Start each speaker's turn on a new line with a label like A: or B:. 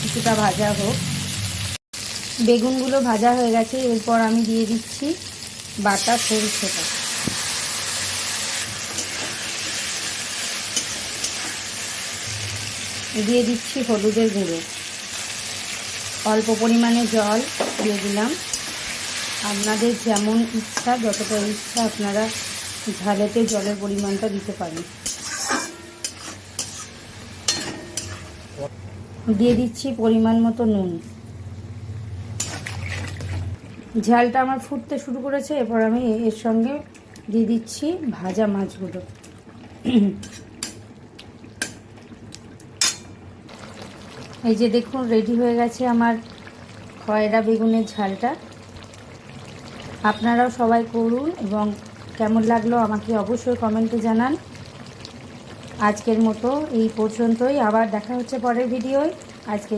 A: কিছুটা ভাজা হোক। বেগুনগুলো ভাজা হয়ে গেছে, এরপর আমি দিয়ে দিচ্ছি বাটা সরষেটা। দিয়ে দিচ্ছি হলুদের গুঁড়ো, অল্প পরিমাণে জল দিয়ে দিলাম। আপনাদের যেমন ইচ্ছা, যতটা ইচ্ছা আপনারা ঝালেতে জলের পরিমাণটা দিতে পারেন। দিয়ে দিচ্ছি পরিমাণ মতো নুন। ঝালটা আমার ফুটতে শুরু করেছে, এরপর আমি এর সঙ্গে দিয়ে দিচ্ছি ভাজা মাছগুলো। এই যে দেখুন, রেডি হয়ে গেছে আমার খয়রা বেগুনের ঝালটা। আপনারাও সবাই করুন এবং কেমন লাগলো আমাকে অবশ্যই কমেন্টে জানান। আজকের মতো এই পর্যন্তই, আবার দেখা হচ্ছে পরের ভিডিওয়। আজকে